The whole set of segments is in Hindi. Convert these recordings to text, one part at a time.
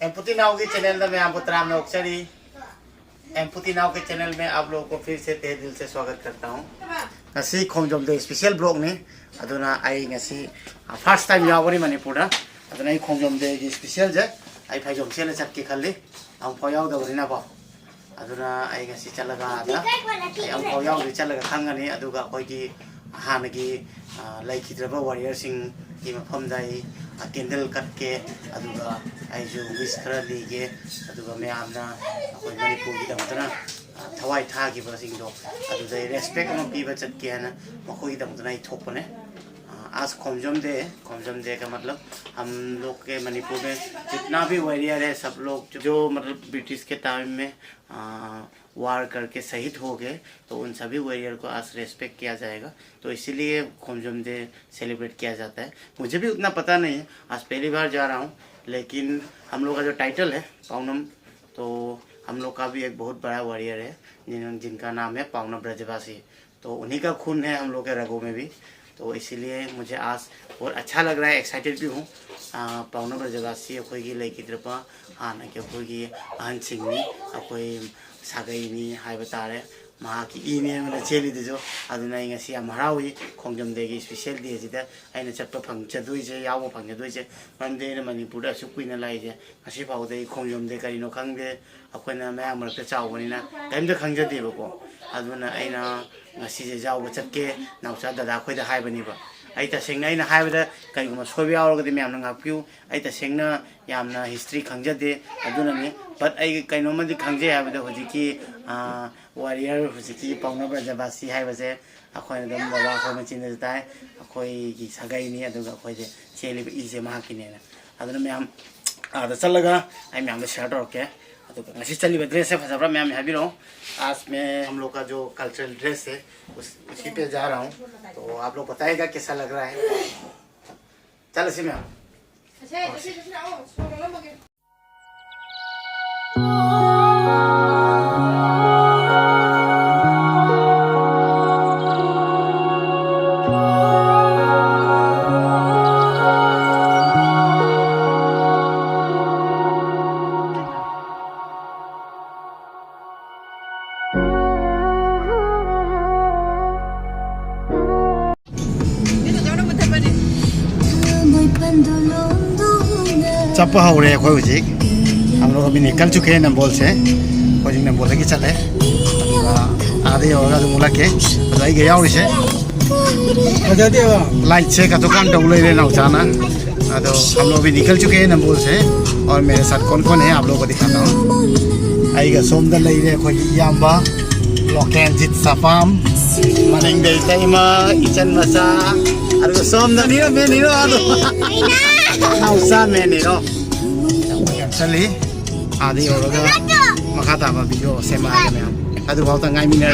एम्पुटी नाव के चैनल में आपको तराम नौकचरी एम्पुटी नाव के चैनल में आप लोगों को फिर से तहे दिल से स्वागत करता हूँ। ngasi Khongjom Day Special blog ni aduna ai ngasi first time yawari Manipur da aduna ai Khongjom Day Special je ai phajom chele chat ke khalli am phoyaw da rina ba aduna ai ngasi chalaga da ai am phoyaw ri chalaga khangani aduga koi gi hanagi laikhidraba warrior sing ki mafam dai candle kat ke aduga ai ju wish khara li ge aduga me amna koi Manipur gi da matana thawai tha gi ba sing do adu dai respect no pi ba chat ke na makoi da matana I thok ne आज खोमजोम डे का मतलब हम लोग के मणिपुर में जितना भी वॉरियर है सब लोग जो मतलब ब्रिटिश के टाइम में वार करके शहीद हो गए तो उन सभी वॉरियर को आज रेस्पेक्ट किया जाएगा। तो इसीलिए खोमजोम डे सेलिब्रेट किया जाता है। मुझे भी उतना पता नहीं है, आज पहली बार जा रहा हूँ, लेकिन हम लोग का जो टाइटल है पाउनम, तो हम लोग का भी एक बहुत बड़ा वॉरियर है जिनका नाम है पाउनम ब्रजवासी। तो उन्हीं का खून है हम लोग के रगों में भी। तो इसीलिए मुझे आज बहुत अच्छा लग रहा है, एक्साइटेड भी हूँ। पाउनम ब्रजवासी अखोई लेकिद्रपा हाना के अखोई अहन सिंहनी अखोई सागैनी हाइबा तारे महाकी इने मन चेलिदजो अदुना ngasi am harawi Khongjom Day Special day sida aina chatpa phangchaduise yawo phangchaduise mande na Manipur da sukuina laije ngasi phawde Khongjom Day karino khangde akoina mayam marta chawbani na taimda khangjade bako aduna aina ngasi je jawo chatke nausa dada khoida haibani ba ai ta sengna aina haibada kaiguma sobi awrogadi mayam na ngapyu ai ta sengna yamna history khangjade aduna ne but ai kaino madi khangje haibada hojiki warrior hojiki Paunam Brajavasi haibase akhoi dam baba khoi machin da tai akhoi gi sagai ni aduga akhoi je cheli ise mahakine na aduna mayam ada chalaga ai mayam share torke aduga ngasi chali dress है फसाबरा मैम हैवी रहो। आज मैं हम लोग का जो कल्चरल ड्रेस है उसी पे जा रहा हूँ, तो आप लोग बताएगा कैसा लग रहा है। चल इसी में चप्पा हो रहे कोई हुजिक हम लोग अभी निकल चुके हैं नंबोल से, कोई नंबोल की चले आधे होगा तो मुला के बताई गया और इसे लाइट से का दुकान डबल ले ना उठाना। तो हम लोग भी निकल चुके हैं नंबोल से और मेरे साथ कौन कौन है आप लोगों को दिखाता हूँ। आइएगा सोमदल ले रहे कोई याम्बा लोकेन जित सफाम मनिंग दे टाइमा इचन मसा अरे सोमदल नहीं मैं नहीं nausa meniro chali adi oroga makata ba video sema ga me adu bauta ngai miner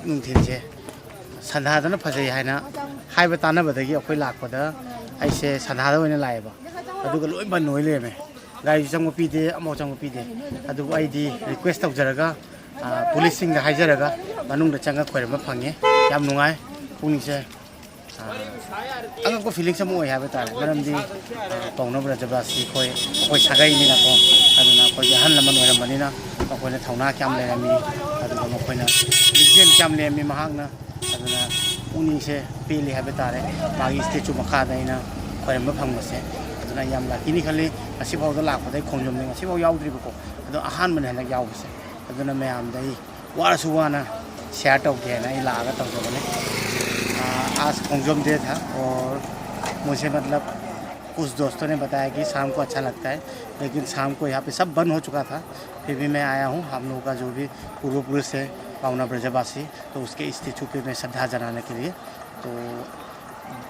नुंथिनसे संधादना फजै हाइना हाइबा तानाबदगी अखोइ लाकपदा आइसे संधादा ओइना लाएबा अदुगा लोइ बन होइ लेमे गाइ चंगो पीदे अमो चंगो पीदे अदु आइदी रिक्वेस्ट तौजरगा पुलिस सिंग हाइजरगा मनुंगदा चंगा खोइरम फंगे याम नुंगाइ पुनिसे अंगको फीलिंग सम ओइ हाबे तारे मरमदी पौनो ब्रजबासी खोइ खोइ सागाइ निना को अदुना खोइ हन लमन ओइरमनिना अखोइना थौना क्याम लेरमी अदुगा मखोइना लिजेन क्याम लेरमी महांगना अदुना पुनिसे पेली हाबे तारे मागी स्टेचू मखादाइना खोइरम फंगबसे अदुना याम लाकिनी खली असिफाउदा लाखपदै खोंजोम ने असिफाउ याउद्रिबको अदु अहान मन हनक याउबसे अदुना मयाम दai वारसु वाना शेयर तौगेना इ लागा तौजबने आज खोंगजोम डे था और मुझे मतलब कुछ दोस्तों ने बताया कि शाम को अच्छा लगता है, लेकिन शाम को यहाँ पे सब बंद हो चुका था। फिर भी मैं आया हूँ, हम लोगों का जो भी पूर्वपुरुष है पावना ब्रजवासी, तो उसके स्टेचू पे मैं श्रद्धा जनाने के लिए तो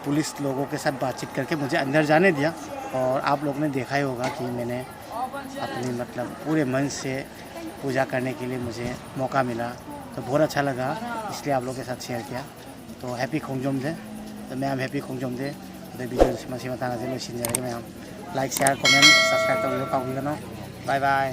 पुलिस लोगों के साथ बातचीत करके मुझे अंदर जाने दिया। और आप लोग ने देखा ही होगा कि मैंने अपनी मतलब पूरे मन से पूजा करने के लिए मुझे मौका मिला, तो बहुत अच्छा लगा, इसलिए आप लोगों के साथ शेयर किया। तो हैप्पी खोंगजोम डे, तो मैम हैप्पी खोंगजोम डे। तो वीडियो मसी मतंग से लोसिनजरगे ma'am like share comment subscribe तौबो काउबिगनो बाय बाय।